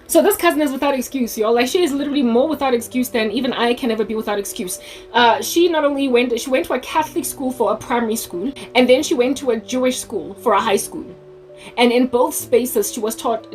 So this cousin is without excuse, y'all. Like, she is literally more without excuse than even I can ever be without excuse. She not only went to a Catholic school for a primary school, and then she went to a Jewish school for a high school. And in both spaces, she was taught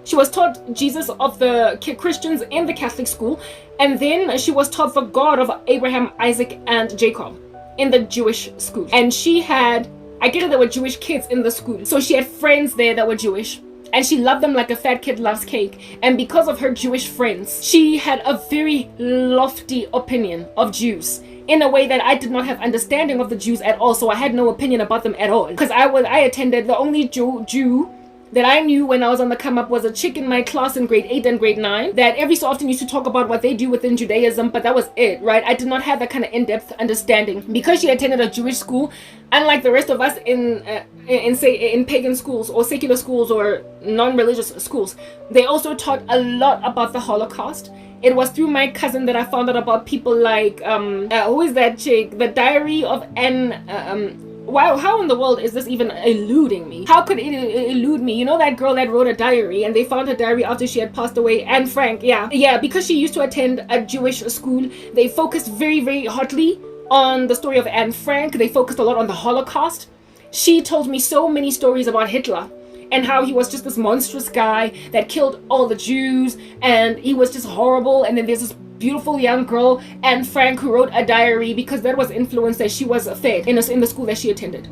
she was taught Jesus of the Christians in the Catholic school, and then she was taught the God of Abraham, Isaac, and Jacob in the Jewish school. And she had, I get it, there were Jewish kids in the school, so she had friends there that were Jewish. And she loved them like a fat kid loves cake. And because of her Jewish friends, she had a very lofty opinion of Jews in a way that I did not have understanding of the Jews at all. So I had no opinion about them at all. Because I attended, the only Jew that I knew when I was on the come up was a chick in my class in grade 8 and grade 9 that every so often used to talk about what they do within Judaism, but that was it, right? I did not have that kind of in-depth understanding. Because she attended a Jewish school, unlike the rest of us in pagan schools or secular schools or non-religious schools, they also taught a lot about the Holocaust. It was through my cousin that I found out about people like who is that chick? The Diary of Anne. Wow, how in the world is this even eluding me? How could it elude me? You know that girl that wrote a diary and they found her diary after she had passed away? Anne Frank, yeah, because she used to attend a Jewish school, they focused very, very hotly on the story of Anne Frank. They focused a lot on the Holocaust. She told me so many stories about Hitler and how he was just this monstrous guy that killed all the Jews and he was just horrible. And then there's this beautiful young girl, Anne Frank, who wrote a diary because that was influence that she was fed in the school that she attended.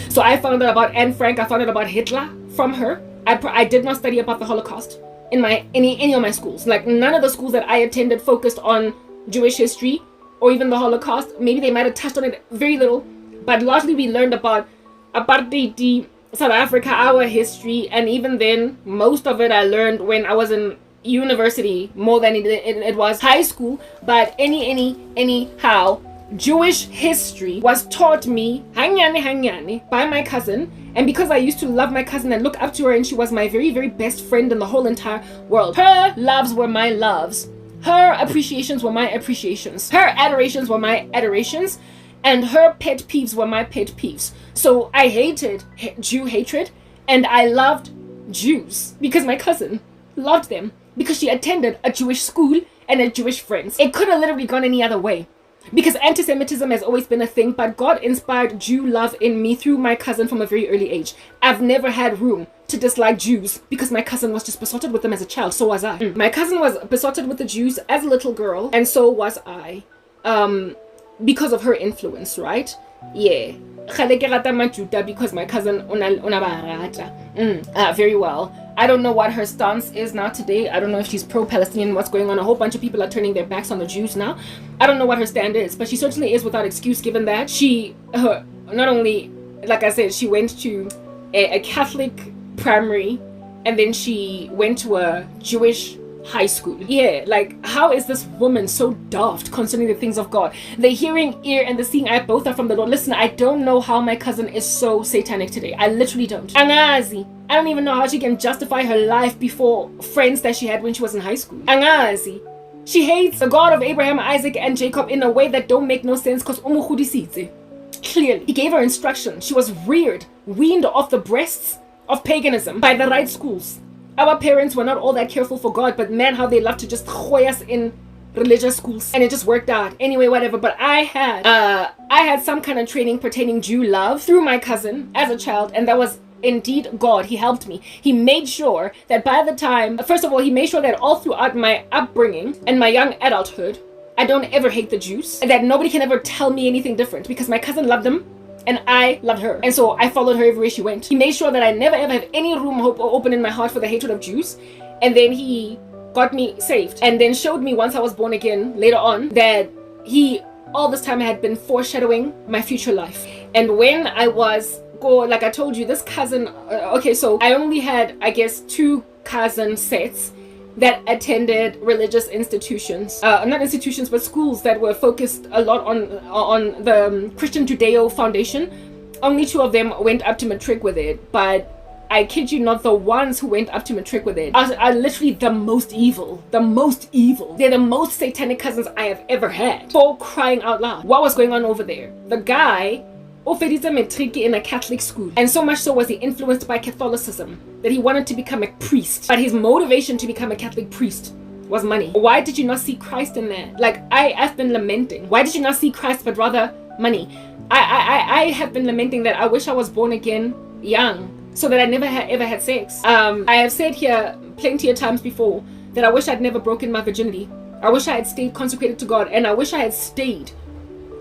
So I found out about Anne Frank. I found out about Hitler from her. I did not study about the Holocaust in any of my schools. Like, none of the schools that I attended focused on Jewish history or even the Holocaust. Maybe they might have touched on it very little, but largely we learned about apartheid, South Africa, our history, and even then most of it I learned when I was in university more than it was high school. But anyhow, Jewish history was taught me hanyane by my cousin. And because I used to love my cousin and look up to her, and she was my very, very best friend in the whole entire world, her loves were my loves, her appreciations were my appreciations, her adorations were my adorations, and her pet peeves were my pet peeves. So I hated Jew hatred, and I loved Jews because my cousin loved them, because she attended a Jewish school and had Jewish friends. It could have literally gone any other way, because anti-Semitism has always been a thing, but God inspired Jew love in me through my cousin from a very early age. I've never had room to dislike Jews because my cousin was just besotted with them as a child. So was I. My cousin was besotted with the Jews as a little girl, and so was I, because of her influence, right? Yeah. Because my cousin very well. I don't know what her stance is now today. I don't know if she's pro-Palestinian, what's going on. A whole bunch of people are turning their backs on the Jews now. I don't know what her stand is, but she certainly is without excuse, given that she not only, like I said, she went to a Catholic primary, and then she went to a Jewish high school. Yeah, like, how is this woman so daft concerning the things of God? The hearing ear and the seeing eye both are from the Lord. Listen, I don't know how my cousin is so satanic today. I literally don't. Angazi. I don't even know how she can justify her life before friends that she had when she was in high school. Angazi. She hates the God of Abraham, Isaac, and Jacob in a way that don't make no sense, because clearly he gave her instruction. She was weaned off the breasts of paganism by the right schools. Our parents were not all that careful for God, but man, how they love to just throw us in religious schools, and it just worked out. Anyway, whatever. But I had some kind of training pertaining Jew love through my cousin as a child, and that was indeed God. He helped me. He made sure that by the time, first of all, he made sure that all throughout my upbringing and my young adulthood, I don't ever hate the Jews, and that nobody can ever tell me anything different, because my cousin loved them and I loved her, and so I followed her everywhere she went. He made sure that I never ever have any room open in my heart for the hatred of Jews, and then he got me saved, and then showed me once I was born again later on that he all this time had been foreshadowing my future life. And when I was like I told you, this cousin, okay, so I only had, I guess, 2 cousin sets that attended religious institutions, not institutions, but schools that were focused a lot on the Christian Judeo Foundation. Only 2 of them went up to matric with it, but I kid you not, the ones who went up to matric with it are literally the most evil. They're the most satanic cousins I have ever had. For crying out loud. What was going on over there? The guy ofeditse matric in a Catholic school. And so much so was he influenced by Catholicism that he wanted to become a priest. But his motivation to become a Catholic priest was money. Why did you not see Christ in there? Like, I've been lamenting. Why did you not see Christ but rather money? I have been lamenting that I wish I was born again young so that I never ever had sex. I have said here plenty of times before that I wish I'd never broken my virginity. I wish I had stayed consecrated to God, and I wish I had stayed.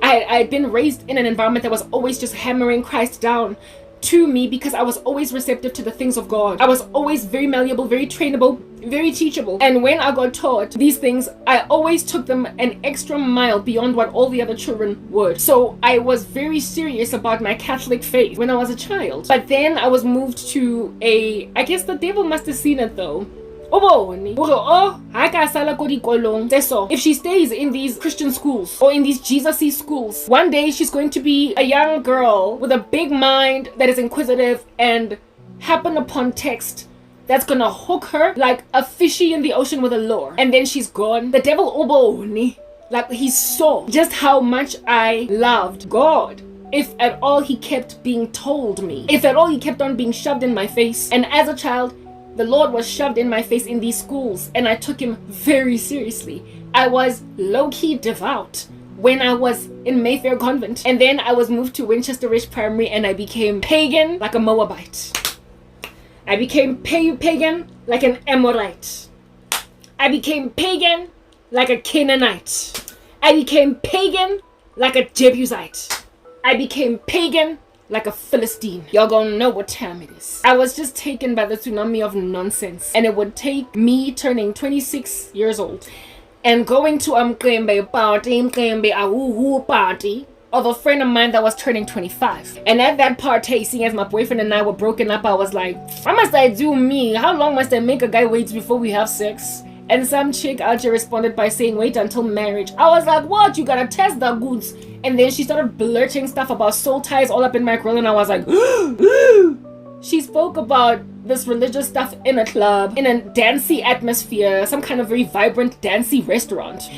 I had been raised in an environment that was always just hammering Christ down to me because I was always receptive to the things of God. I was always very malleable, very trainable, very teachable. And when I got taught these things, I always took them an extra mile beyond what all the other children would. So I was very serious about my Catholic faith when I was a child. But then I was moved to I guess the devil must have seen it though. If she stays in these Christian schools or in these Jesus-y schools, one day she's going to be a young girl with a big mind that is inquisitive and happen upon text that's gonna hook her like a fishy in the ocean with a lure. And then she's gone. The devil, like he saw just how much I loved God. If at all he kept being told me, if at all he kept on being shoved in my face. And as a child, the Lord was shoved in my face in these schools, and I took him very seriously. I was low-key devout when I was in Mayfair Convent, and then I was moved to Winchester Ridge Primary, and I became pagan like a Moabite. I became pagan like an Amorite. I became pagan like a Canaanite. I became pagan like a Jebusite. I became pagan like a Philistine. Y'all gonna know what time it is. I was just taken by the tsunami of nonsense, and it would take me turning 26 years old and going to a party of a friend of mine that was turning 25. And at that party, seeing as my boyfriend and I were broken up, I was like, what must I do me? How long must I make a guy wait before we have sex? And some chick out here responded by saying, wait until marriage. I was like, what? You gotta test the goods. And then she started blurting stuff about soul ties all up in my grill, and I was like, she spoke about this religious stuff in a club, in a dancey atmosphere, some kind of very vibrant dancey restaurant.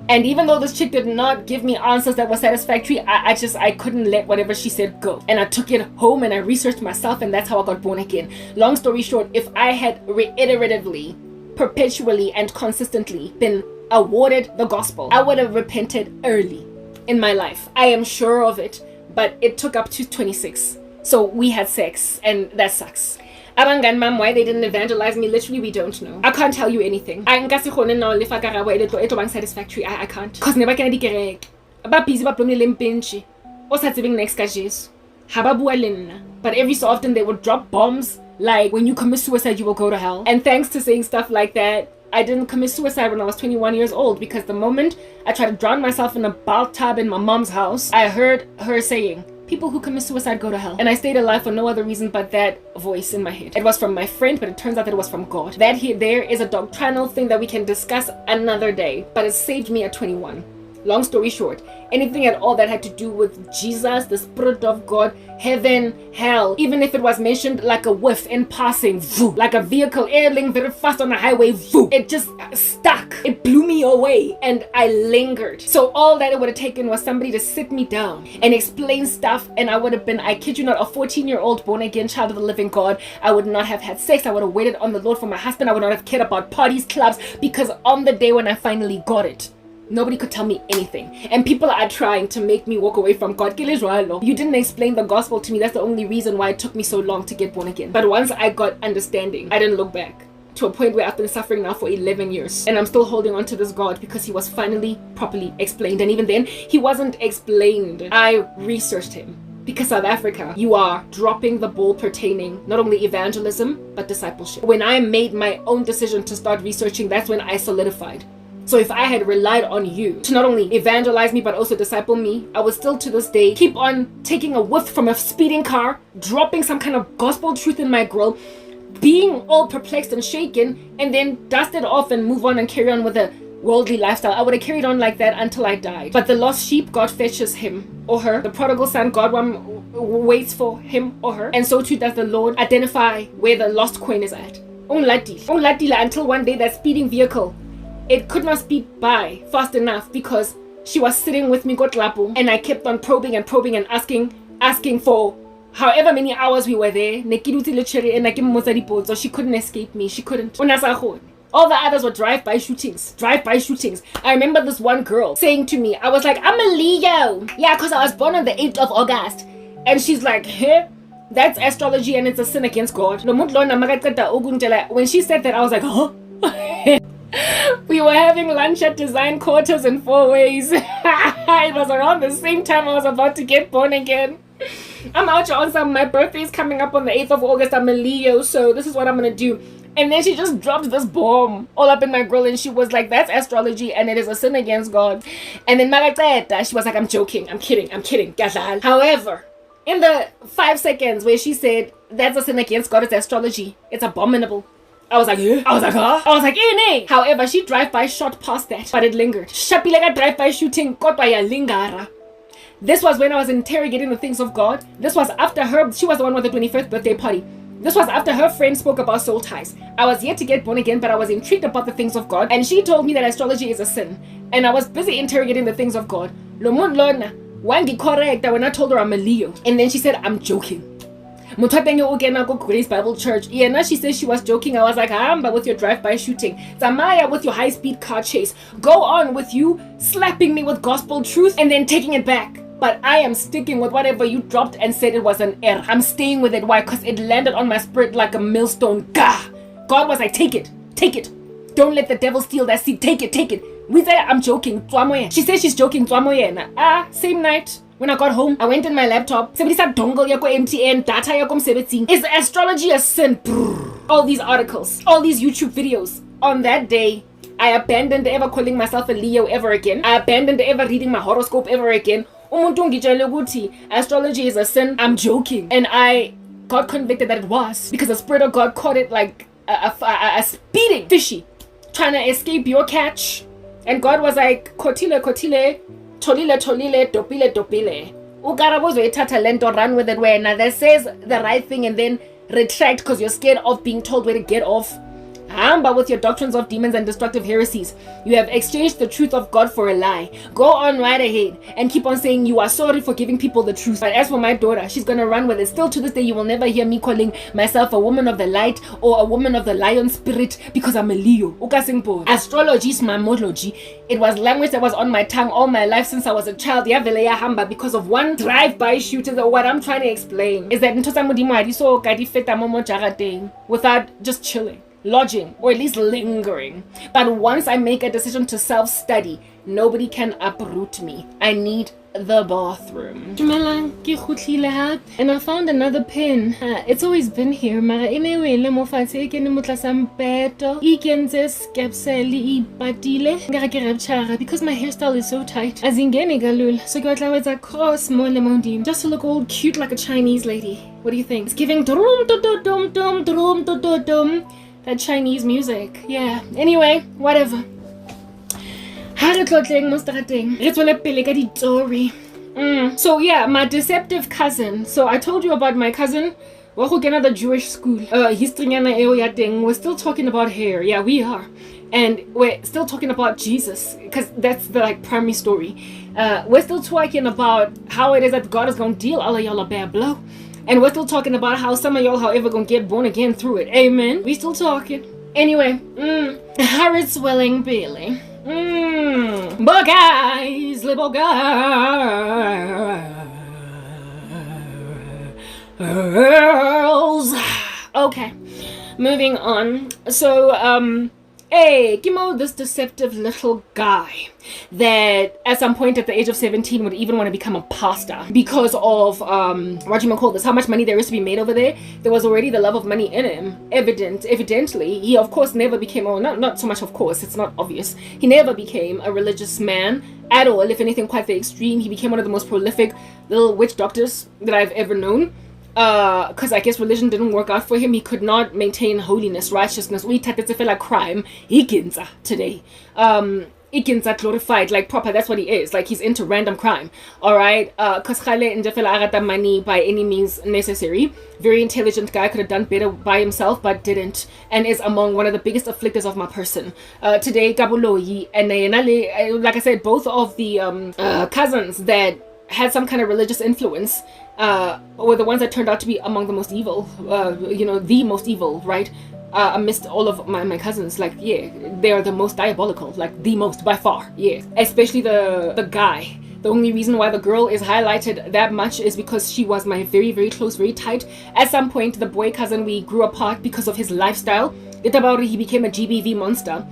And even though this chick did not give me answers that were satisfactory, I couldn't let whatever she said go. And I took it home and I researched myself, and that's how I got born again. Long story short, if I had reiteratively, perpetually, and consistently been awarded the gospel, I would have repented early in my life. I am sure of it, but it took up to 26. So we had sex, and that sucks. Abangani bami, why they didn't evangelize me, literally we don't know. I can't tell you anything. I can't satisfactory. I can't. Cause never can I ba busy ba plomile mpentshi o sa tsebeng next ka Jesu. Ha ba bua le nna. But every so often they would drop bombs like, when you commit suicide you will go to hell. And thanks to saying stuff like that, I didn't commit suicide when I was 21 years old, because the moment I tried to drown myself in a bathtub in my mom's house, I heard her saying, people who commit suicide go to hell. And I stayed alive for no other reason but that voice in my head. It was from my friend, but it turns out that it was from God. That there is a doctrinal thing that we can discuss another day, but it saved me at 21. Long story short, anything at all that had to do with Jesus, the Spirit of God, heaven, hell, even if it was mentioned like a whiff in passing, voo, like a vehicle airling very fast on a highway, voo, it just stuck. It blew me away, and I lingered. So all that it would have taken was somebody to sit me down and explain stuff, and I would have been, I kid you not, a 14-year-old born-again child of the living God. I would not have had sex. I would have waited on the Lord for my husband. I would not have cared about parties, clubs, because on the day when I finally got it, nobody could tell me anything. And people are trying to make me walk away from God. You didn't explain the gospel to me. That's the only reason why it took me so long to get born again. But once I got understanding, I didn't look back, to a point where I've been suffering now for 11 years. And I'm still holding on to this God because he was finally properly explained. And even then, he wasn't explained. I researched him. Because South Africa, you are dropping the ball pertaining not only evangelism, but discipleship. When I made my own decision to start researching, that's when I solidified. So if I had relied on you to not only evangelize me but also disciple me, I would still to this day keep on taking a whiff from a speeding car, dropping some kind of gospel truth in my grill, being all perplexed and shaken, and then dust it off and move on and carry on with a worldly lifestyle. I would have carried on like that until I died. But the lost sheep, God fetches him or her. The prodigal son, God waits for him or her. And so too does the Lord identify where the lost coin is at. Until one day that speeding vehicle, it could not speed by fast enough because she was sitting with me, and I kept on probing and asking, asking for however many hours we were there. So she couldn't escape me. She couldn't. All the others were drive-by shootings. Drive-by shootings. I remember this one girl saying to me, I was like, I'm a Leo. Yeah, because I was born on the 8th of August. And she's like, hey, that's astrology and it's a sin against God. When she said that, I was like, huh? We were having lunch at Design Quarters in 4 ways. It was around the same time I was about to get born again. I'm out on some. My birthday is coming up on the 8th of August. I'm a Leo, so this is what I'm gonna do. And then she just dropped this bomb all up in my grill, and she was like, that's astrology and it is a sin against God. And then she was like, I'm joking, I'm kidding. However, in the 5 seconds where she said that's a sin against God, it's astrology, it's abominable, I was like, huh? I was like, eh. However, she drive-by shot past that, but it lingered. Shapilega drive-by shooting, kodwa ya lingara. This was when I was interrogating the things of God. This was after her, she was the one with the 21st birthday party. This was after her friend spoke about soul ties. I was yet to get born again, but I was intrigued about the things of God. And she told me that astrology is a sin. And I was busy interrogating the things of God. Wangi correct when I told her I'm a Leo. And then she said, I'm joking. Grace Bible Church. Yeah, now she says she was joking. I was like, but with your drive-by shooting. Zamaya with your high-speed car chase. Go on with you slapping me with gospel truth and then taking it back. But I am sticking with whatever you dropped and said it was an error. I'm staying with it. Why? Because it landed on my spirit like a millstone. Gah! God was like, take it. Take it. Don't let the devil steal that seed. Take it. Take it. We say I'm joking. She says she's joking. Same night. When I got home, I went in my laptop. Dongle yako MTN, data yako msebetsing. Is astrology a sin? All these articles, all these YouTube videos. On that day, I abandoned ever calling myself a Leo ever again. I abandoned ever reading my horoscope ever again. Astrology is a sin. I'm joking. And I got convicted that it was because the Spirit of God caught it like a speeding fishy trying to escape your catch. And God was like, Kotile, tolile, dopile. Karabo zoithatha lento, run with it where that says the right thing and then retract because you're scared of being told where to get off. But with your doctrines of demons and destructive heresies, you have exchanged the truth of God for a lie. Go on right ahead and keep on saying you are sorry for giving people the truth. But as for my daughter, she's gonna run with it. Still to this day, you will never hear me calling myself a woman of the light or a woman of the lion spirit because I'm a Leo. Astrology is mamology. It was language that was on my tongue all my life since I was a child. Because of one drive-by shooter. What I'm trying to explain is that without just chilling, lodging, or at least lingering. But once I make a decision to self-study, nobody can uproot me. I need the bathroom. And I found another pin. It's always been here, because my hairstyle is so tight. So just to look all cute like a Chinese lady. What do you think? It's giving that Chinese music. Yeah. Anyway, whatever. So yeah, my deceptive cousin. So I told you about my cousin. The Jewish school. We're still talking about hair. Yeah, we are. And we're still talking about Jesus, because that's the primary story. We're still talking about how it is that God is going to deal all of y'all a bad blow. And we're still talking about how some of y'all, however, gonna get born again through it. Amen. We still talking. Anyway, Harriet Swelling Bailey. But guys, little girls. Okay, moving on. So, hey, Kimo, this deceptive little guy that at some point at the age of 17 would even want to become a pastor because of how much money there is to be made over there. There was already the love of money in him. Evidently, he of course never became, not so much of course, it's not obvious. He never became a religious man at all. If anything, quite the extreme. He became one of the most prolific little witch doctors that I've ever known. Because I guess religion didn't work out for him. He could not maintain holiness, righteousness. We like crime. Ikinza today. Ikinza glorified, like proper. That's what he is. Like he's into random crime. All right. Because Khale Ndefela agata money by any means necessary. Very intelligent guy, could have done better by himself, but didn't, and is among one of the biggest afflictors of my person. Today, Gabuloyi and like I said, both of the cousins that had some kind of religious influence were the ones that turned out to be among the most evil, the most evil, right? Amidst all of my cousins. Like, yeah, they're the most diabolical, like the most by far, yeah. Especially the guy. The only reason why the girl is highlighted that much is because she was my very, very close, very tight. At some point, the boy cousin, we grew apart because of his lifestyle. He became a GBV monster,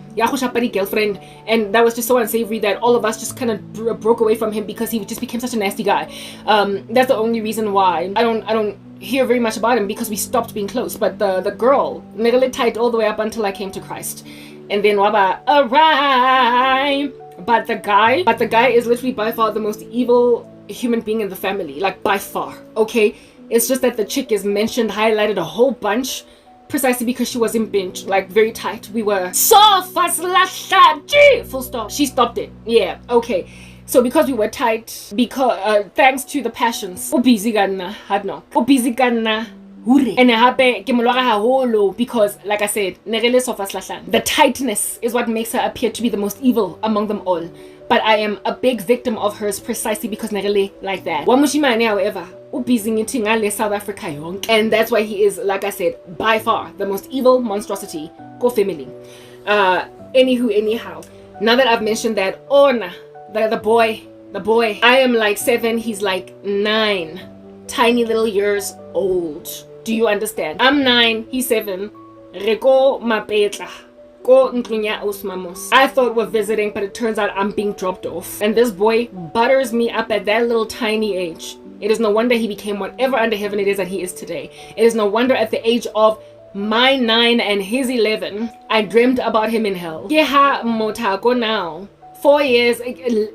girlfriend, and that was just so unsavory that all of us just kind of broke away from him because he just became such a nasty guy. That's the only reason why I don't hear very much about him, because we stopped being close. But the girl, nearly tight all the way up until I came to Christ, and then waba arrive. But the guy is literally by far the most evil human being in the family, like by far. Okay, it's just that the chick is mentioned, highlighted a whole bunch, precisely because she was in binge, like very tight. We were so fast, full stop. She stopped it. Yeah, okay. So because we were tight, because thanks to the passions, busy ganna hadno, busy ganna. And hape ke molwara haholo because, like I said, the tightness is what makes her appear to be the most evil among them all. But I am a big victim of hers precisely because Nerele like that. Wamushimane, however, ubizing South Africa yonke. And that's why he is, like I said, by far the most evil monstrosity. Go family. Anyhow. Now that I've mentioned that, the boy. I am like 7, he's like 9. Tiny little years old. Do you understand? I'm 9, he's 7. Reko mapetla. I thought we're visiting, but it turns out I'm being dropped off. And this boy butters me up at that little tiny age. It is no wonder he became whatever under heaven it is that he is today. It is no wonder at the age of my 9 and his 11, I dreamed about him in hell. Keha motako now, 4 years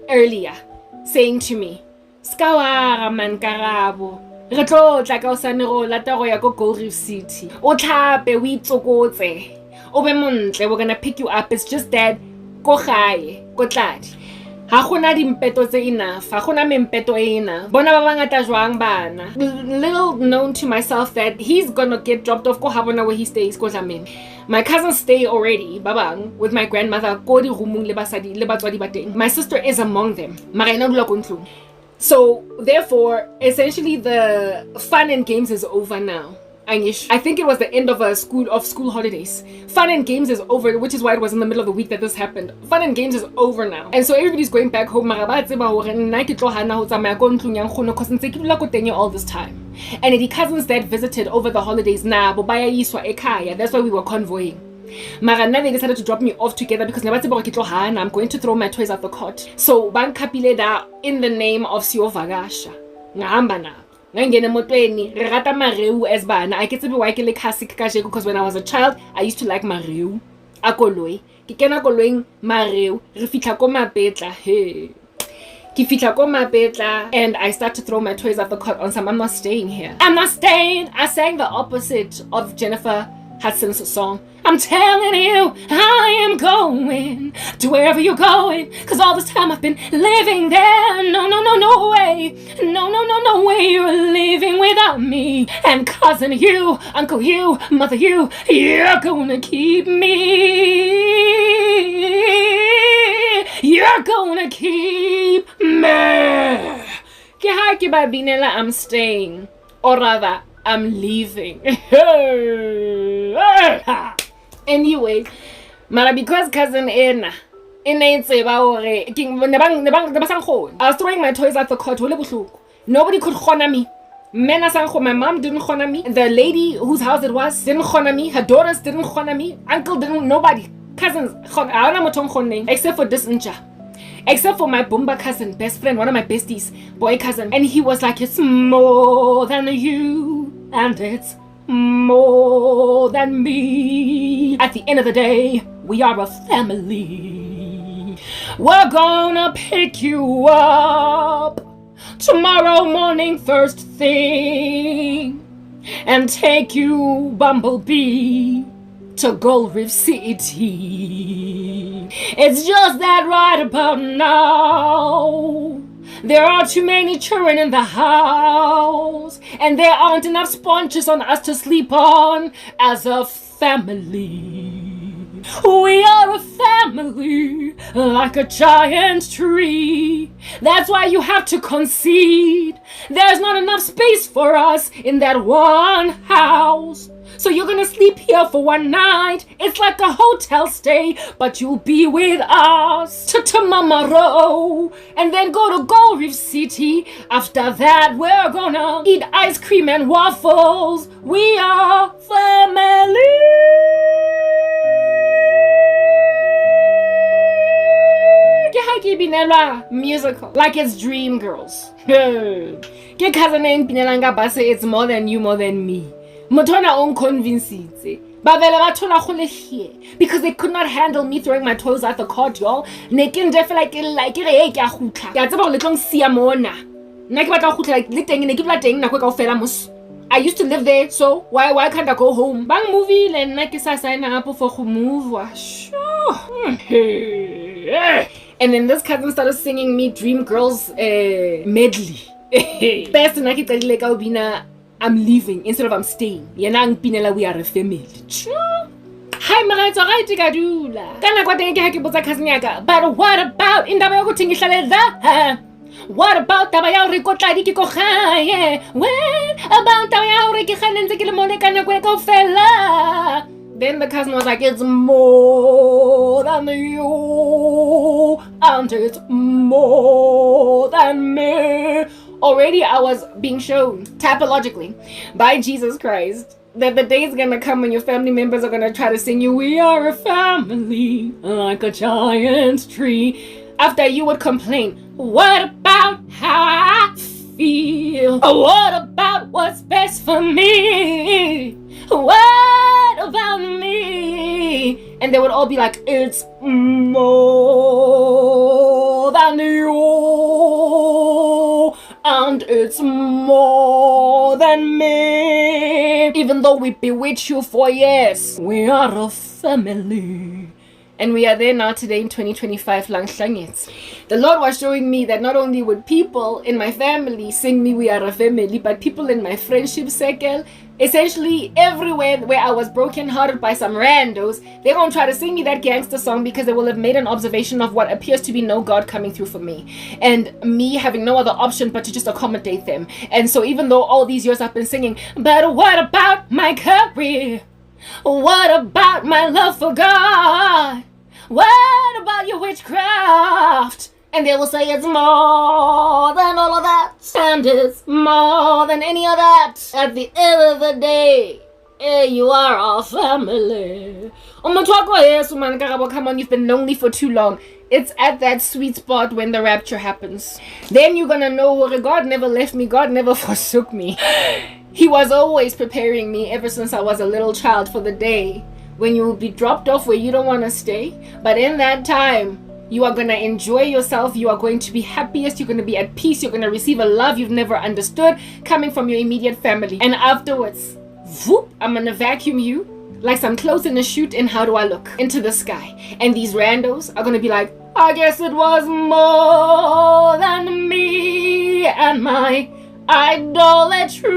earlier, saying to me, Skawara man Karabo. Re tlo tla ka osanero lata go ya go Gold Reef City. O tlhape o itsokotse. O be montle, we're gonna pick you up. It's just that go gae, go tladi. Ha gona dimpeto tse enough. Ha gona mempeto e enough. Bona ba bangata jwang bana. Little known to myself that he's gonna get dropped off go habona where he stays go Dlamini. My cousins stay already, babang, with my grandmother go di rumung le basadi le batswadi ba teng. My sister is among them. Mara ena dula ko ntlong. So, therefore, essentially the fun and games is over now. I think it was the end of school holidays. Fun and games is over, which is why it was in the middle of the week that this happened. Fun and games is over now. And so everybody's going back home. All this time. And the cousins that visited over the holidays, that's why we were convoying. Marana, they decided to drop me off together because I'm going to throw my toys out the cot. So Bank Kapileda in the name of Sio Vagasha. Because when I was a child, I used to like Mariu. Akoloi. Kikena koloi Mariu. Refitla ko mapetla. Hey. Kifitla ko mapetla. And I start to throw my toys out the cot on some. I'm not staying here. I'm not staying. I sang the opposite of Jennifer Hudson's song. I'm telling you, I am going to wherever you're going, cause all this time I've been living there. No way. No way you're living without me. And cousin you, uncle you, mother you, you're gonna keep me. You're gonna keep me. I'm staying, or rather, I'm leaving. Anyway, mara because cousin I was throwing my toys out the cot. Nobody could khona me. My mom didn't khona me. The lady whose house it was didn't khona me. Her daughters didn't khona me. Uncle didn't. Nobody. Cousins except for this incha. Except for my Boomba cousin, best friend, one of my besties, boy cousin. And he was like, it's more than you, and it's more than me. At the end of the day, we are a family. We're gonna pick you up tomorrow morning first thing and take you, Bumblebee, to Gold Reef City. It's just that right about now, there are too many children in the house, and there aren't enough sponges on us to sleep on as a family. We are a family, like a giant tree. That's why you have to concede. There's not enough space for us in that one house. So you're gonna sleep here for one night. It's like a hotel stay, but you'll be with us to tomorrow. And then go to Gold Reef City. After that, we're gonna eat ice cream and waffles. We are family. Musical, like it's Dreamgirls. Ke cousin e mpinelanga ba say it's more than you, more than me. Motona on convinced. Because they could not handle me throwing my toys at the cot, y'all. Nekin def like it That's about little siamona. I used to live there, so why can't I go home? Bang movie and nakisa sign up for move. Sure. And then this cousin started singing me Dreamgirls medley. Best like I'm leaving instead of I'm staying. Yenang pinela we are a family. Hi Maratsa right tikadula. Kana kwa teng ke ha ke botsa cousin yaka. But what about indaba yo go thingihlale la? What about taba ya hore kotladi ke ko gae? What about taba ya hore ke ganentse ke le mone ka nako e kaofela? Then the cousin was like, it's more than you, and it's more than me. Already I was being shown, typologically, by Jesus Christ, that the day is gonna come when your family members are gonna try to sing you, we are a family, like a giant tree. After you would complain, what about how I feel? What about what's best for me? What about me? And they would all be like, it's more than you, and it's more than me. Even though we bewitch you for years, we are a family. And we are there now today in 2025. The Lord was showing me that not only would people in my family sing me we are a family, but people in my friendship circle, essentially everywhere where I was brokenhearted by some randos, they're going to try to sing me that gangster song because they will have made an observation of what appears to be no God coming through for me. And me having no other option but to just accommodate them. And so even though all these years I've been singing, but what about my career? What about my love for God? What about your witchcraft? And they will say it's more than all of that, and it's more than any of that. At the end of the day, you are our family. Oh my Karabo, come on, you've been lonely for too long. It's at that sweet spot when the rapture happens. Then you're gonna know God never left me, God never forsook me. He was always preparing me ever since I was a little child for the day when you will be dropped off where you don't want to stay. But in that time, you are going to enjoy yourself. You are going to be happiest. You're going to be at peace. You're going to receive a love you've never understood coming from your immediate family. And afterwards, whoop, I'm going to vacuum you like some clothes in a chute. And how do I look? Into the sky. And these randos are going to be like, I guess it was more than me and my idolatry.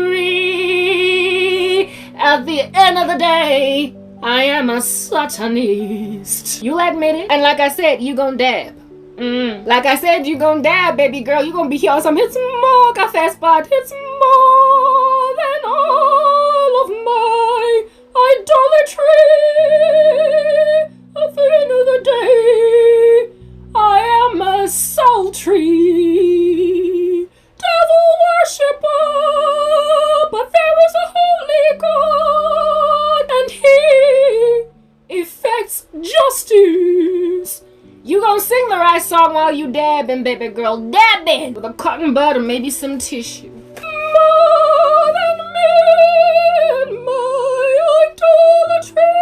At the end of the day, I am a satanist. You'll admit it. And like I said, you gon' dab. Like I said, you gon' dab, baby girl. You gon' be here on some, it's more cafe spot. It's more than all of my idolatry. At the end of the day, I am a sultry devil worshipper. But there is a holy God, and He effects justice. You gon' sing the right song while you dabbing, baby girl, dabbing with a cotton bud or maybe some tissue. More than me and my idolatry.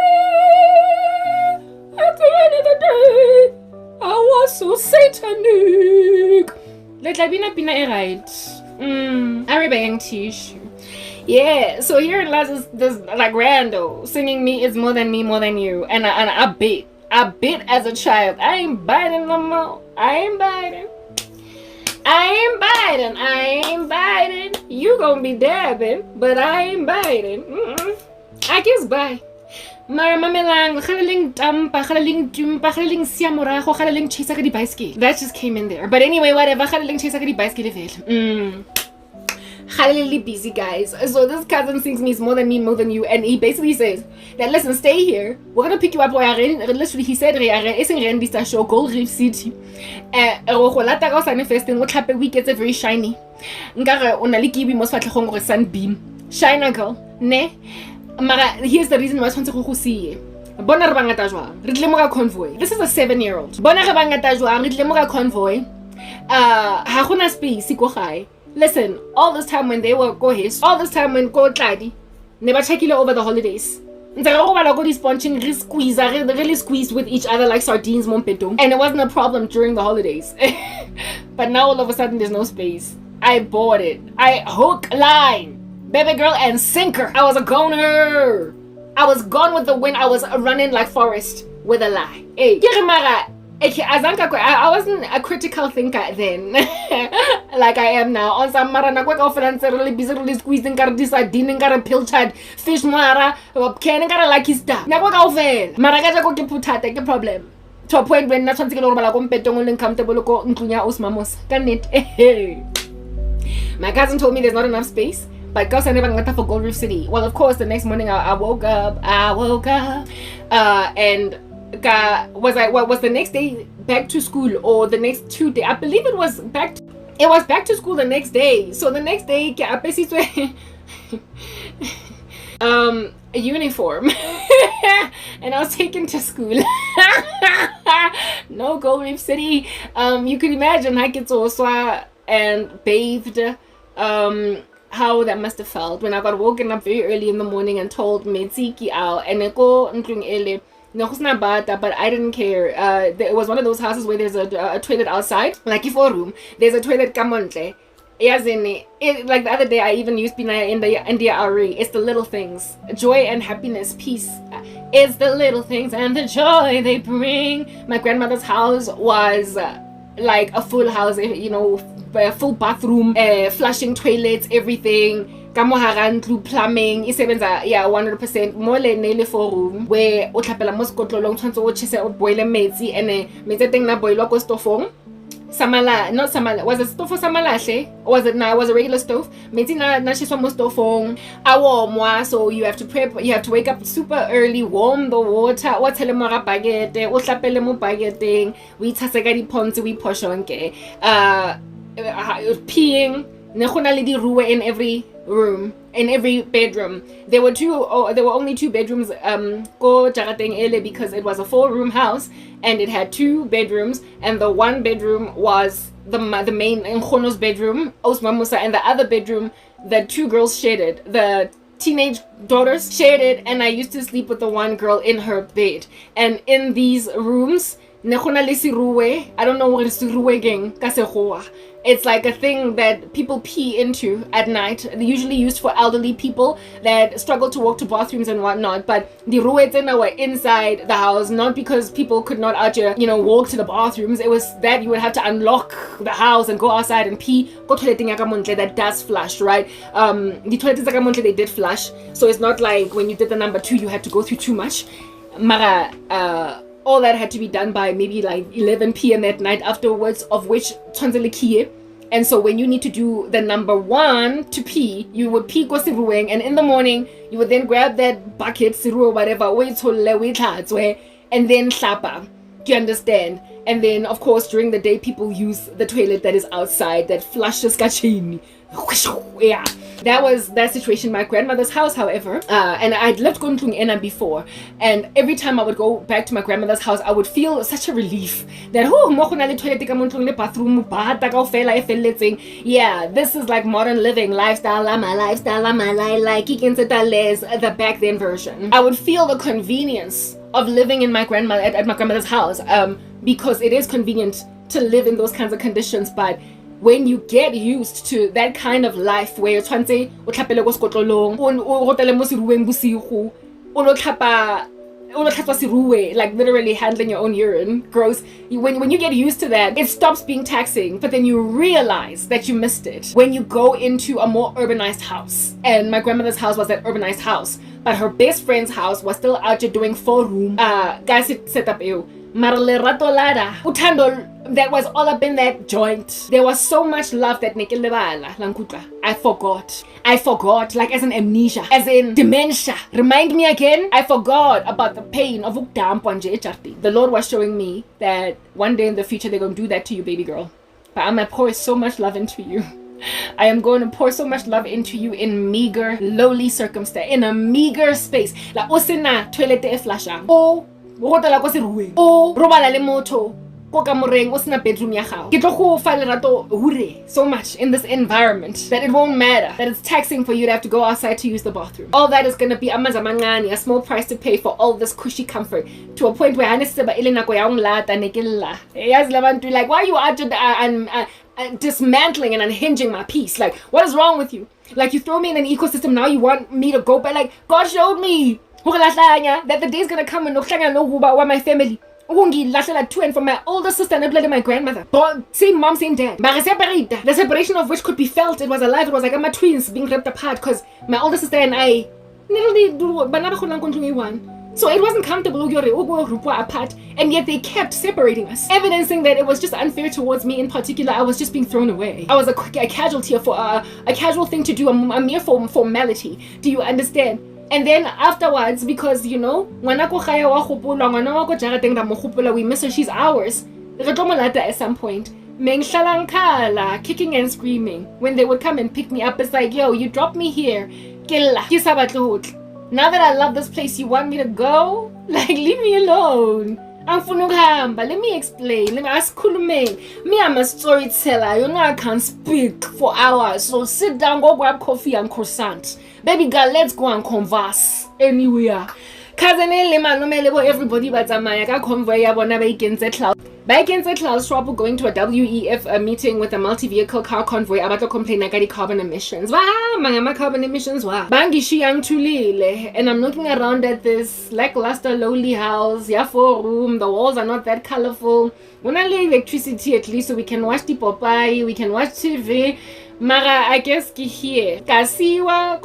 At the end of the day, I was so satanic. Let la bina right. I bang tissue. Yeah, so here lies this like rando singing me it's more than me, more than you. And I bit as a child. I ain't biting no more. I ain't biting. You gonna be dabbing, but I ain't biting. I guess bye. Mara mamelang, galeling tampa, galeling tumpa, galeling siamorago, galeling chisa ka di bicycle. That just came in there. But anyway, whatever, galeling chisa ka di bicycle level. Highly busy, guys. So this cousin thinks me is more than me, more than you, and he basically says that listen, stay here. We're gonna pick you up. Literally, he said, "It's in Rendista show, Gold Reef City." Week gets very shiny. Ngare onali kibi most fatlhong gore sunbeam. Shine girl, ne? Mara here's the reason why I want to go see. Bona re bangata jwang. Re tlile mo ka convoy. This is a 7-year-old. Bona re bangata jwang. Re tlile mo ka convoy. Ha gona space ko gae. Listen, all this time when they were all this time when go tladi, ne ba checkile over the holidays. Ntse go bala go disponching, really squeezed with each other like sardines mo mpetong. And it wasn't a problem during the holidays. But now all of a sudden there's no space. I bought it. I hook, line, baby girl and sinker. I was a goner. I was gone with the wind. I was running like Forrest with a lie. Hey, I wasn't a critical thinker then, like I am now. On some marana kwa kaofela really busy, really squeezing, got this sardine, got a pilchard fish mara, can got a lucky star. Na kwa kaofela, mara ka go ke puthata ke problem. To a point when na tshwantse ke lo bala go mpetong le comfortable ko ntlunya osmamos. Ka net. My cousin told me there's not enough space. But girls are never gonna for Gold Reef City. Well, of course, the next morning I woke up, and was the next day back to school or the next 2 days? I believe it was back to school the next day. So the next day, a uniform, and I was taken to school. No Gold Reef City. You could imagine I get so and bathed. How that must have felt when I got woken up very early in the morning and told me tsiki out and go but I didn't care. It was one of those houses where there's a toilet outside, like if a room there's a toilet kamontle. Like the other day I even used Binaya in the RE. It's the little things, joy and happiness, peace. It's the little things and the joy they bring. My grandmother's house was like a full house, a full bathroom, flushing toilets, everything. Plumbing, 100%. More le 4 room where o tlhapela mo sekotlolong tshwantse o chese o boile metsi and metsi teng na boilwa ko stofong. Not samala. Was it stove samalahle? Or was it it was a regular stove? Metsi na chiswa mo stofong. Awomwa, so you have to prep. You have to wake up super early, warm the water. O tshele mo ga bagete, o tlapele mo bageteng. We tshase ka diphontshe, we poshonke. Peeing. Ne gona le di ruwe in every room, in every bedroom. There were only 2 bedrooms ko jarateng ele because it was a 4-room house and it had 2 bedrooms, and the one bedroom was the main Nkgono's bedroom, Osmamusa, and the other bedroom the 2 girls shared it. The teenage daughters shared it, and I used to sleep with the one girl in her bed. And in these rooms, I don't know what is ruwegeng ka Sekgowa. It's like a thing that people pee into at night. They're usually used for elderly people that struggle to walk to bathrooms and whatnot. But the ruwetsena were inside the house, not because people could not out here, walk to the bathrooms. It was that you would have to unlock the house and go outside and pee. Go toileting yakamontle that does flush, right? The toileting yakamontle they did flush, so it's not like when you did the number 2 you had to go through too much. Mara all that had to be done by maybe like 11 p.m. at night afterwards, of which Tonzelikie. And so when you need to do the number 1 to pee, you would pee go sirueng, and in the morning you would then grab that bucket, siru or whatever, and then hlapa. Do you understand? And then of course during the day people use the toilet that is outside that flushes kachini. Yeah, that was that situation in my grandmother's house, however, and I'd lived Ena before, and every time I would go back to my grandmother's house I would feel such a relief that yeah, this is like modern living, lifestyle like the back then version. I would feel the convenience of living in my at my grandmother's house, because it is convenient to live in those kinds of conditions. But when you get used to that kind of life where you're trying to like literally handling your own urine. Gross. When you get used to that, it stops being taxing, but then you realize that you missed it when you go into a more urbanized house. And my grandmother's house was that urbanized house, but her best friend's house was still out there doing 4-room guys set up you. That was all up in that joint. There was so much love that I forgot, like as an amnesia, as in dementia. Remind me again. I forgot about the pain of the Lord was showing me that one day in the future they're going to do that to you, baby girl. But I'm going to pour so much love into you. I am going to pour so much love into you in meager, lowly circumstance, in a meager space. La osena toilet e flasha. O robala le moto. Bedroom so much in this environment that it won't matter, that it's taxing for you to have to go outside to use the bathroom. All that is going to be a small price to pay for all this cushy comfort, to a point where like, why are you out dismantling and unhinging my peace? Like, what is wrong with you? Like, you throw me in an ecosystem, now you want me to go back. Like, God showed me that the day's going to come and my family to and from my older sister and my grandmother. Same mom, same dad. The separation of which could be felt. It was alive. It was like my twins being ripped apart because my older sister and I so it wasn't comfortable apart, and yet they kept separating us, evidencing that it was just unfair towards me in particular. I was just being thrown away. I was a casualty for a casual thing to do, a mere formality. Do you understand? And then afterwards, because we miss her, she's ours. At some point, kicking and screaming. When they would come and pick me up, it's like, yo, you dropped me here. Now that I love this place, you want me to go? Like, leave me alone. Let me explain. Let me ask Kulume. Me, I'm a storyteller. You know I can't speak for hours. So sit down, go grab coffee and croissant. Baby girl, let's go and converse anywhere. Everybody but convoy Cloud Swap going to a WEF meeting with a multi-vehicle car convoy about to complain about carbon emissions. Carbon emissions. And I'm looking around at this lackluster, lowly house. 4-room. The walls are not that colorful. We don't need electricity at least, so we can watch the Popeye, we can watch TV. Mara, I guess here. Kasiwa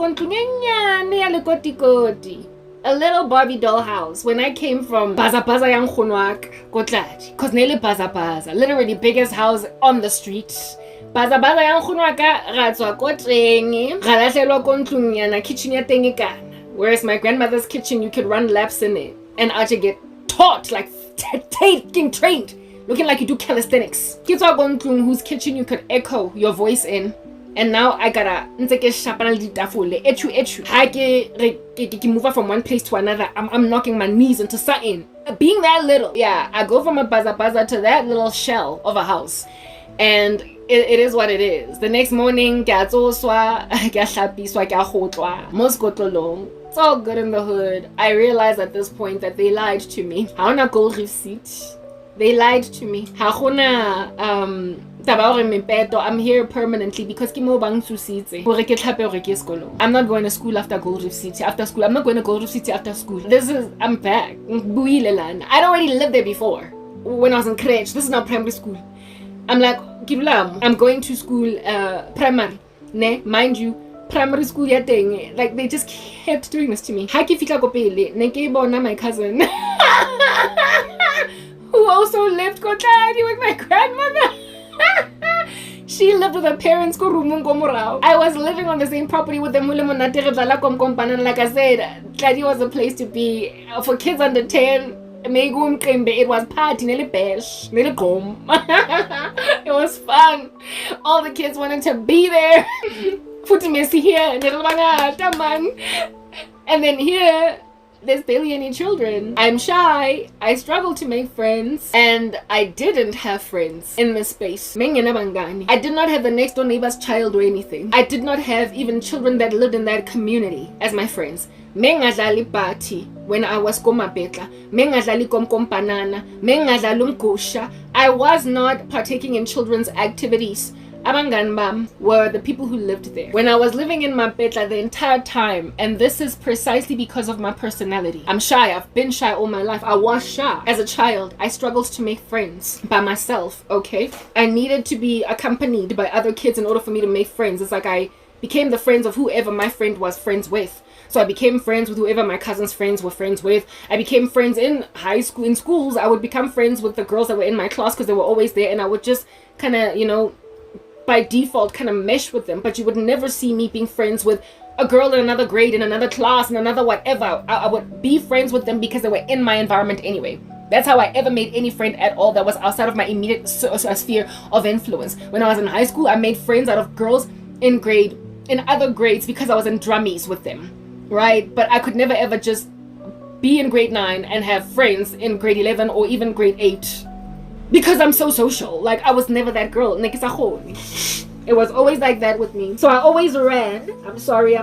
koti. A little Barbie doll house. When I came from Baza yang Hlongwane, cause nearly Baza, literally biggest house on the street. Baza yang Hlongwane, ratswa kotreng, galahlelwa kontlung yana kitchen ya teng kana. Whereas my grandmother's kitchen, you could run laps in it and actually get taught, like taking trained, looking like you do calisthenics. Kids are kontlung whose kitchen you could echo your voice in. And now I gotta move from one place to another. I'm knocking my knees into something. Being that little, yeah, I go from a baza to that little shell of a house, and it is what it is. The next morning, it's all good in the hood. I realized at this point that they lied to me. I want a gold receipt. They lied to me. I'm here permanently because I'm not going to school after Gold Reef City after school. I'm not going to Gold Reef City after school. I'm back. I'd already lived there before when I was in crèche. This is now primary school. I'm like, I'm going to school primary. Ne, mind you, primary school thing. Like, they just kept doing this to me. My cousin who also lived with my grandmother. She lived with her parents. I was living on the same property with them. Like I said, Tladi was a place to be for kids under 10. It was party, it was fun. All the kids wanted to be there. And then here, there's barely any children. I'm shy. I struggle to make friends. And I didn't have friends in this space. I did not have the next door neighbor's child or anything. I did not have even children that lived in that community as my friends. Mengadlali party when I was komapetla. Mengadlali kompanana. Mengadlali umgusha. I was not partaking in children's activities. abangani bam were the people who lived there. When I was living in Mapetla the entire time, and this is precisely because of my personality. I'm shy. I've been shy all my life. I was shy. As a child, I struggled to make friends by myself, okay? I needed to be accompanied by other kids in order for me to make friends. It's like I became the friends of whoever my friend was friends with. So I became friends with whoever my cousin's friends were friends with. I became friends in high school, in schools. I would become friends with the girls that were in my class because they were always there, and I would just kind of, by default kind of mesh with them. But you would never see me being friends with a girl in another grade, in another class, in another whatever. I would be friends with them because they were in my environment anyway. That's how I ever made any friend at all that was outside of my immediate sphere of influence. When I was in high school, I made friends out of girls in other grades because I was in drummies with them, right? But I could never ever just be in grade 9 and have friends in grade 11 or even grade 8 because I'm so social. Like, I was never that girl. It was always like that with me. So I always ran, I'm sorry,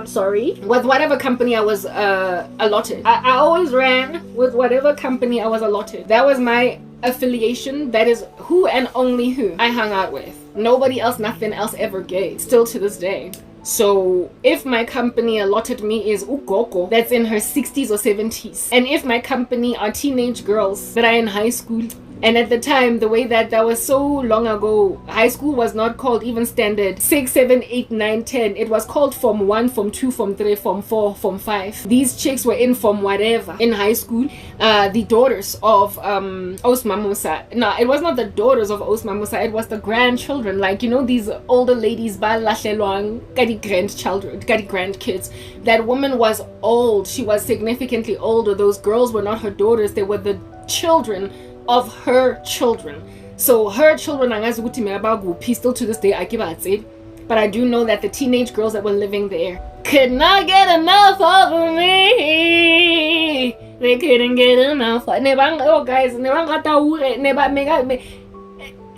with whatever company I was allotted. I always ran with whatever company I was allotted. That was my affiliation. That is who and only who I hung out with. Nobody else, nothing else ever gave. Still to this day. So if my company allotted me is Ugoko, that's in her 60s or 70s. And if my company are teenage girls that are in high school, and at the time, the way that was so long ago, high school was not called even standard 6, 7, 8, 9, 10. It was called Form 1, Form 2, Form 3, Form 4, Form 5. These chicks were in Form whatever in high school. The daughters of Osma Musa. No, it was not the daughters of Osma Musa. It was the grandchildren. Like, these older ladies, ba lahlelwang, kadi grandchildren, kadi grandkids. That woman was old. She was significantly older. Those girls were not her daughters. They were the children of her children. So her children still to this day, I give it. But I do know that the teenage girls that were living there could not get enough of me. They couldn't get enough. Oh guys,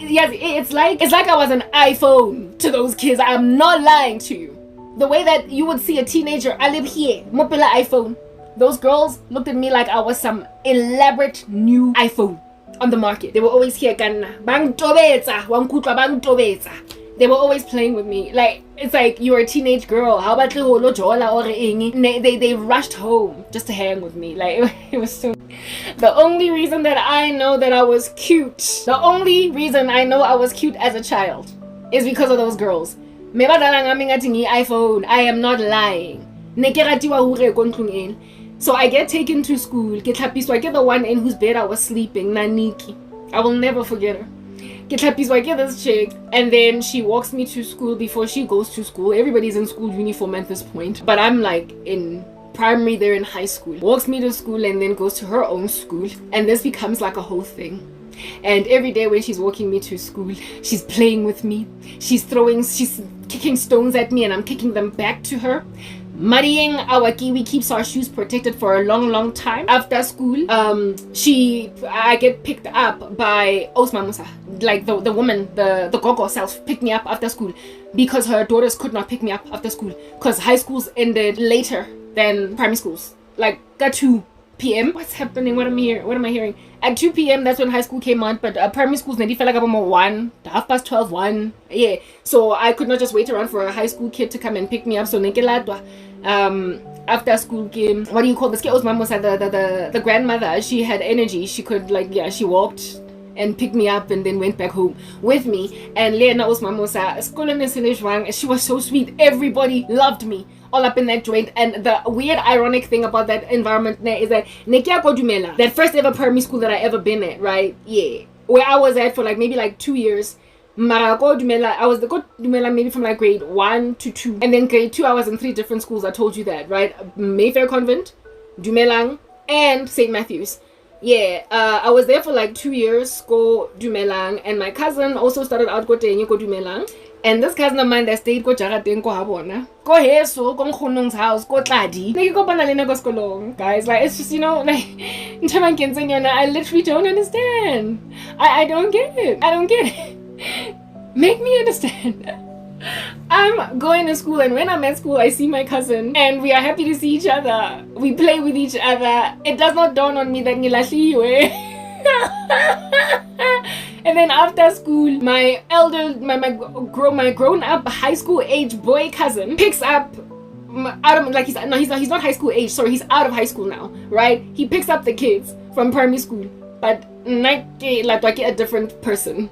yes, it's like I was an iPhone to those kids. I'm not lying to you. The way that you would see a teenager, I live here, mobile iPhone. Those girls looked at me like I was some elaborate new iPhone on the market. They were always here, they were always playing with me. Like, it's like, you're a teenage girl, how about they rushed home just to hang with me. Like, it was so. The only reason that I know that I was cute, the only reason I know I was cute as a child is because of those girls. iPhone, I am not lying. So I get taken to school. So I get the one in whose bed I was sleeping, Naniki. I will never forget her. So I get this chick, and then she walks me to school before she goes to school. Everybody's in school uniform at this point, but I'm like in primary, they're in high school. Walks me to school and then goes to her own school, and this becomes like a whole thing. And every day when she's walking me to school, she's playing with me. She's kicking stones at me, and I'm kicking them back to her. Muddying our kiwi keeps our shoes protected for a long time. After school, I get picked up by Osma Musa, like the woman, the gogo self, picked me up after school because her daughters could not pick me up after school because high schools ended later than primary schools, like at 2 p.m. What's happening? What am I hearing? At 2 p.m. that's when high school came on, but primary schools felt like about 1, 12:30, 1. Yeah, so I could not just wait around for a high school kid to come and pick me up. So after school game, what do you call this? The grandmother, she had energy. She could she walked and picked me up and then went back home with me. And Lena Osmamosa, she was so sweet. Everybody loved me all up in that joint. And the weird ironic thing about that environment is that that first ever primary school that I ever been at, right? Yeah, where I was at for maybe 2 years. I was the Dumela maybe from grade 1 to 2, and then grade 2 I was in 3 different schools. I told you that, right? Mayfair Convent, Dumelang, and St. Matthew's. Yeah, I was there for 2 years, go Dumelang, and my cousin also started out go Dumelang. And this cousin of mine that stayed go Jarateng go Habona, go Heso, go Khonong's house, go Tladi. Go Banalena go Skolong, guys. It's just I literally don't understand. I don't get it. Make me understand. I'm going to school, and when I'm at school I see my cousin and we are happy to see each other. We play with each other. It does not dawn on me that ngilahliwe. And then after school, my grown up high school age boy cousin picks up out of, like, he's not high school age, sorry, he's out of high school now, right? He picks up the kids from primary school, but like a different person.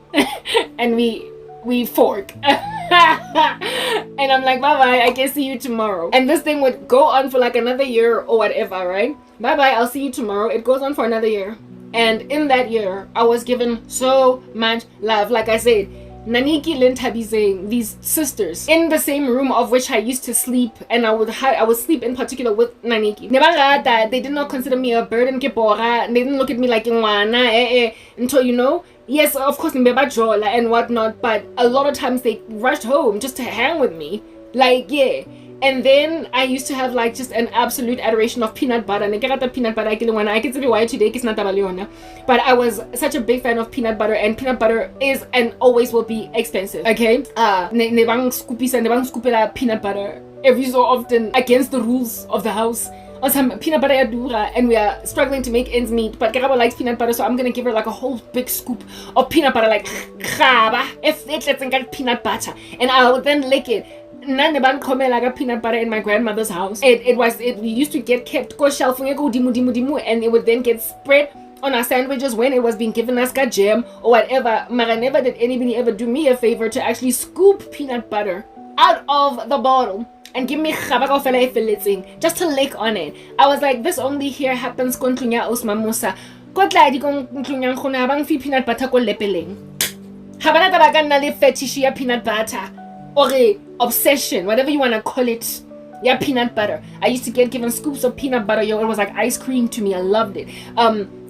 And we fork. And I'm like, bye bye, I can see you tomorrow. And this thing would go on for like another year or whatever, right? Bye bye, I'll see you tomorrow. It goes on for another year. And in that year, I was given so much love. Like I said, Naniki Lintabizeng, these sisters, in the same room of which I used to sleep, and I would sleep in particular with Naniki. They did not consider me a burden. They didn't look at me like until, you know, yes, of course, and whatnot, but a lot of times they rushed home just to hang with me. Like, yeah. And then I used to have like just an absolute adoration of peanut butter. I can tell you why today it's not about, but I was such a big fan of peanut butter, and peanut butter is and always will be expensive. Okay, peanut butter every so often against the rules of the house. Peanut butter and we are struggling to make ends meet, but Karabo likes peanut butter, so I'm gonna give her like a whole big scoop of peanut butter, like if it's got peanut butter, and I would then lick it. Like peanut butter in my grandmother's house. It used to get kept and it would then get spread on our sandwiches when it was being given us jam or whatever. Mara, never did anybody ever do me a favor to actually scoop peanut butter out of the bottle and give me just to lick on it. I was like, this only here happens kontlunya osmamusa. Kotla di kontlunya khona bang fi peanut butter ko lepeleng. Habana tabaga na le fetish ya peanut butter. Or a obsession, whatever you want to call it. Yeah, peanut butter. I used to get given scoops of peanut butter. It was like ice cream to me. I loved it.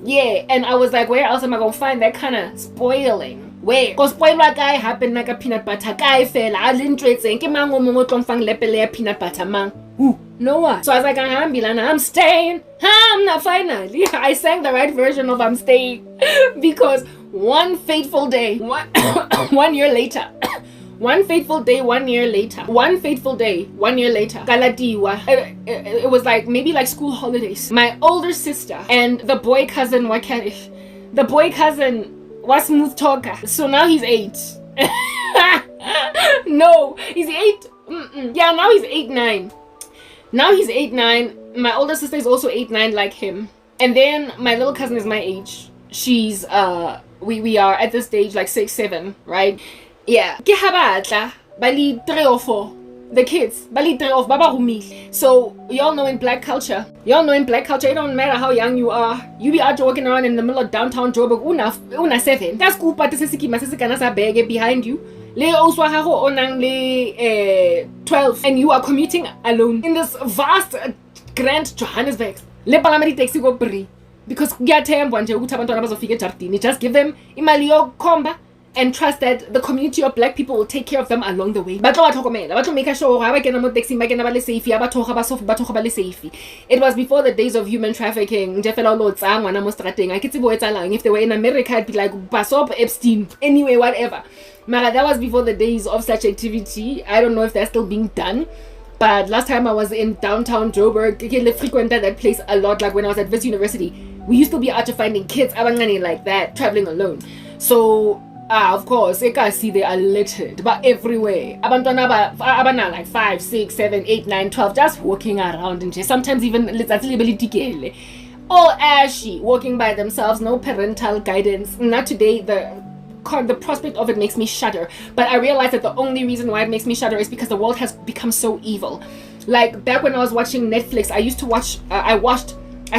Yeah, and I was like, where else am I gonna find that kind of spoiling? Where? Because spoiler guy happened like a peanut butter guy fell. I didn't trade saying, peanut butter man. No one. So I was like, I'm staying. I'm not finally. I sang the right version of I'm staying. Because one fateful day, 1 year later. One fateful day, 1 year later. Galadiwa. It was like maybe like school holidays. My older sister and the boy cousin was smooth talker. So now he's 8. No, he's 8. Yeah, now he's 8-9. My older sister is also 8-9 like him. And then my little cousin is my age. She's we are at this stage like 6-7, right? Yeah. Bali 3 or 4. The kids. Bali 3 or 4. So y'all know in black culture, it don't matter how young you are. You be out walking around in the middle of downtown Joburg, una 7. That's cool, but behind you. Le oswa haho onang le 12, and you are commuting alone in this vast grand Johannesburg. Le palamari taxi go bri. Because just give them imali yo komba and trust that the community of black people will take care of them along the way. It was before the days of human trafficking. If they were in America, I'd be like, Basop Epstein. Anyway, whatever. Mara, that was before the days of such activity. I don't know if that's still being done. But last time I was in downtown Joburg, I frequented that place a lot. Like when I was at Wits University, we used to be out to finding kids like that, traveling alone. So, of course, you can see they are littered, but everywhere. Abantwana like 5, 6, 7, 8, 9, 12, just walking around and sometimes even all ashy, walking by themselves, no parental guidance. Not today. The prospect of it makes me shudder, but I realize that the only reason why it makes me shudder is because the world has become so evil. Like back when I was watching Netflix, I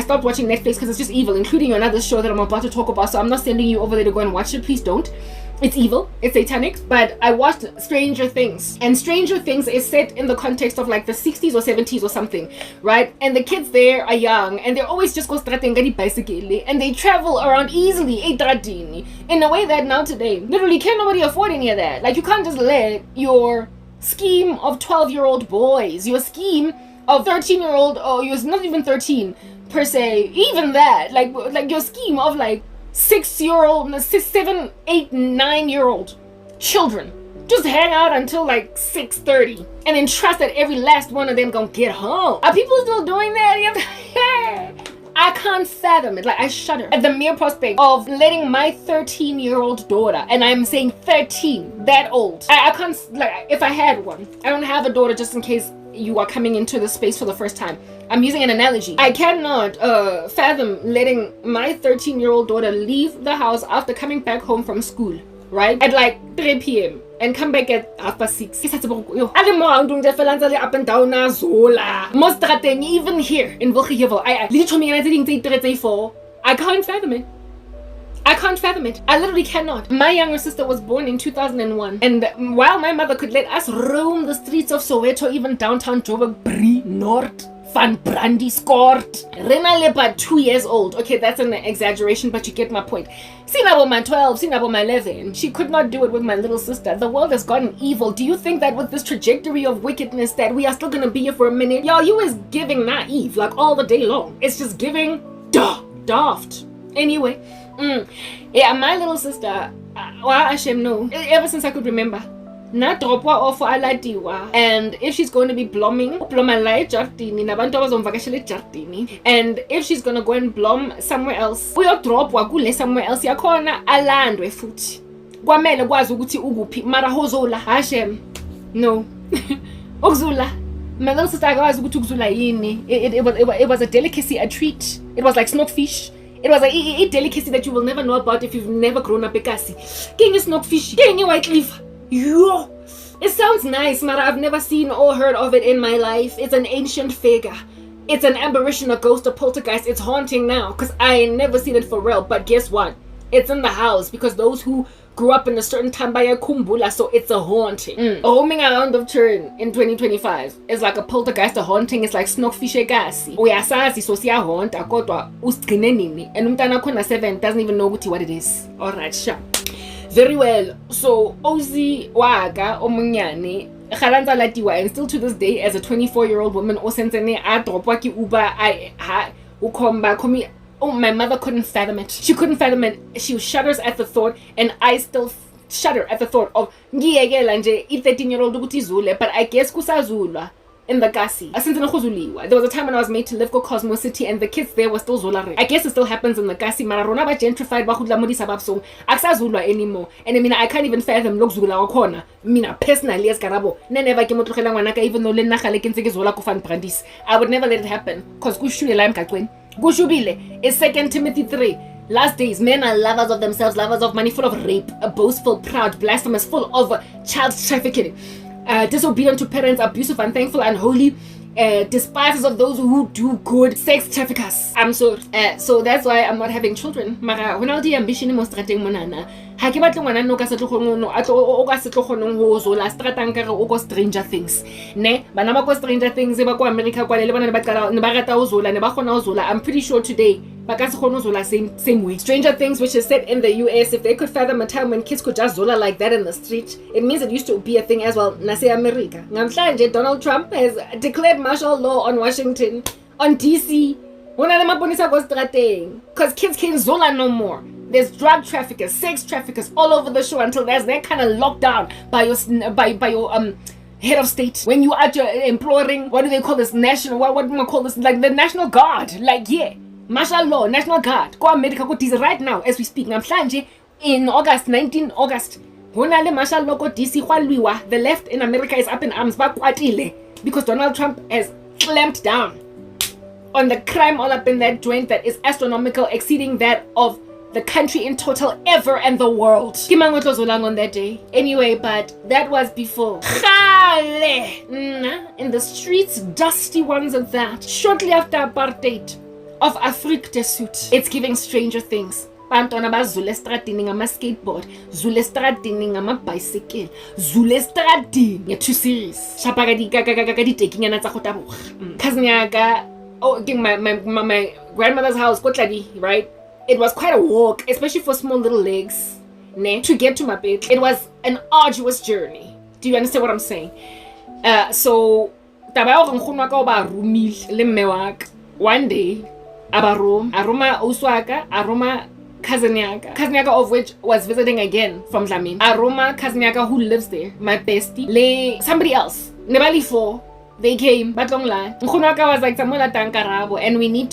stopped watching Netflix because it's just evil, including another show that I'm about to talk about, so I'm not sending you over there to go and watch it. Please don't. It's evil, it's satanic. But I watched Stranger Things, and Stranger Things is set in the context of like the 60s or 70s or something, right? And the kids there are young, and they're always just go bicycle, and they travel around easily in a way that now today literally can't nobody afford any of that. Like you can't just let your scheme of 12-year-old boys, your scheme of 13-year-old, or you're not even 13 per se, even that, like your scheme of like 6-year-old, 7, 8, 9-year-old children just hang out until like 6:30 and then trust that every last one of them gonna get home. Are people still doing that? I can't fathom it. Like, I shudder at the mere prospect of letting my 13-year-old daughter, and I'm saying 13, that old. I can't, like, if I had one, I don't have a daughter just in case you are coming into the space for the first time. I'm using an analogy. I cannot fathom letting my 13-year-old daughter leave the house after coming back home from school, right? At like 3 p.m. and come back at 6:30. Up and down most even here in Wilgevel. I can't fathom it. I can't fathom it. I literally cannot. My younger sister was born in 2001, and while my mother could let us roam the streets of Soweto, even downtown Joburg, Brie, North, Van Brandy, Skort, Rena Lepa, 2 years old. Okay, that's an exaggeration, but you get my point. Sinabo my 12, Sinabo my 11. She could not do it with my little sister. The world has gotten evil. Do you think that with this trajectory of wickedness that we are still gonna be here for a minute? Yo, you is giving naive like all the day long. It's just giving daft. Anyway. Yeah, my little sister, ever since I could remember, and if she's going to be blooming, and if she's going to go and bloom somewhere else, somewhere else, yakhona alandwe futhi kwamele kwazi ukuthi ukuphi mara hozola Hashem no ukuzula. My little sister akwazi ukuthi ukuzula yini. It was a delicacy, a treat. It was like snookfish. It was a delicacy that you will never know about if you've never grown up ekasi. King is snookfish, king white leaf. Yo, it sounds nice, but I've never seen or heard of it in my life. It's an ancient figure. It's an apparition, a ghost, a poltergeist. It's haunting now because I ain't never seen it for real. But guess what? It's in the house because those who grew up in a certain time by a kumbula, so it's a haunting. Roaming around of turn in 2025 is like a poltergeist. A haunting is like snookfish egasi. Uyasazi so siya haunta kodwa usigcine nini, and umntana khona 7 doesn't even know what it is. Alright, sure. Very well. So Ozi waga omunyane khalanza latiwa, and still to this day as a 24-year-old woman osensene a dropwa ki uba ukomba komi. Oh, my mother couldn't fathom it. She couldn't fathom it. She shudders at the thought, and I still shudder at the thought of ngiyekela nje i-13-year-old ukuthi izule, but I guess kusazulwa in the Kasi. There was a time when I was made to live go Cosmo City, and the kids there were still zulare. I guess it still happens in the Kasi, mara rona ba gentrified ba khudla modi sabab so akusazulwa anymore. And I mean, I can't even fathom lokuzula kwakhona. Mina personally as Karabo, never ke motlogela ngwanaka even though le nna gale ke ntse ke zola ko Van Brandis. I would never let it happen because kushubile emgaqweni. Gushubile is 2 Timothy 3. Last days, men are lovers of themselves, lovers of money, full of rape, boastful, proud, blasphemous, full of child trafficking, disobedient to parents, abusive, unthankful, unholy, despisers of those who do good, sex traffickers. I'm sorry. So that's why I'm not having children. Mara, when I was ambition demonstrating monana, ha ke batla ngwana no ka se tlogono o ka se tlogono ho zola stratang ka re o go Stranger Things. Ne, bana ba go Stranger Things ba go America kwa le bana ba qala ne ba rata ho zola ne ba khona ho zola. I'm pretty sure today ba ka se khona ho zola same way. Stranger Things, which is set in the US, if they could fathom a time when kids could just zola like that in the street, it means it used to be a thing as well. Nase America. Namhlanje Donald Trump has declared martial law on Washington, on DC. Because kids can't zola no more. There's drug traffickers, sex traffickers all over the show until there's that kind of lockdown by your head of state. When you are imploring, what do they call this? National, what do I call this? Like the National Guard. Like, yeah, martial law, National Guard. Go America, go DC right now as we speak. Namhlanje in August, 19 August. Martial law go DC. The left in America is up in arms because Donald Trump has clamped down on the crime all up in that joint that is astronomical, exceeding that of the country in total ever and the world. On that day. Anyway, but that was before. In the streets, dusty ones at that. Shortly after apartheid of Afrique du Sud, it's giving Stranger Things. Bantwana bazule estradini ngama skateboard, zule estradini ngama bicycle, zule estradini nge 2 series. Shapaka di di taking yana tsa go taboga. Cousin yaka, my grandmother's house, Kotladi, right? It was quite a walk, especially for small little legs, to get to my bed. It was an arduous journey. Do you understand what I'm saying? So, one day, aroma uswaka, aroma cousin yaka of which was visiting again from Dlamini. Aroma cousin yaka who lives there, my bestie, somebody else, nebali 4. They came, Batlongla. Nkhunwaka was like, Samuela Karabo, and we need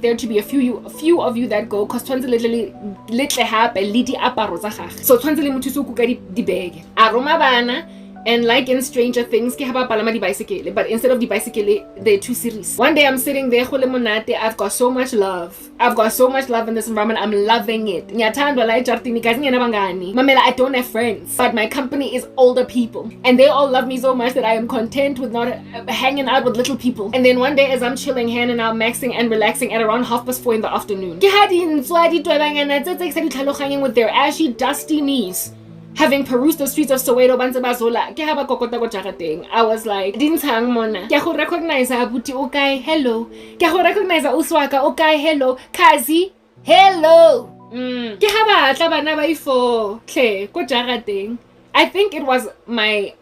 there to be a few of you that go, cause twanze little hape lidi aparo tsa gage. So twanze le mothuso kuka di bag. A roma bana. And like in Stranger Things, ke haba palama di bicycle, but instead of the bicycle, they're two series. One day I'm sitting there, I've got so much love. I've got so much love in this environment. I'm loving it. Mamela, I don't have friends, but my company is older people, and they all love me so much that I am content with not hanging out with little people. And then one day, as I'm chilling, hanging out, maxing and relaxing at around 4:30 in the afternoon, with their ashy, dusty knees, having perused the streets of Soweto, Banzabazola, ke haba kokota ko jagateng. I was like, Dintang mona. Ke go recognize abuti okay, hello. Ke go recognize uswaka okay, hello. Kazi, hello. Ke haba tla bana ba ifo hle ko jagateng. I think it was my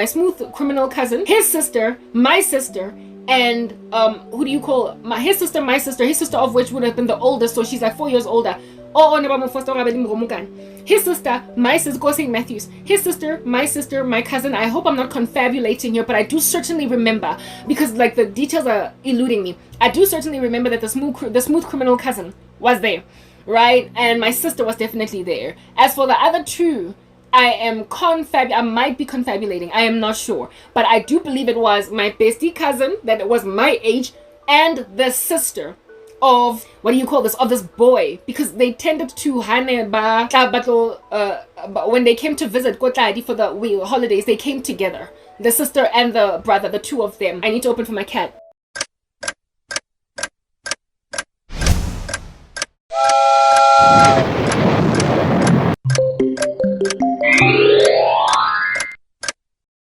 smooth criminal cousin, his sister, my sister, and who do you call his sister, his sister of which would have been the oldest, so she's like 4 years older. His sister, my sister, go St. Matthews. His sister, my cousin. I hope I'm not confabulating here, but I do certainly remember, because like the details are eluding me. I do certainly remember that the smooth criminal cousin was there, right? And my sister was definitely there. As for the other two, I might be confabulating. I am not sure, but I do believe it was my bestie cousin that was my age and the sister of this boy, because they tended to when they came to visit Kotladi for the holidays, they came together, the sister and the brother, the two of them. I need to open for my cat.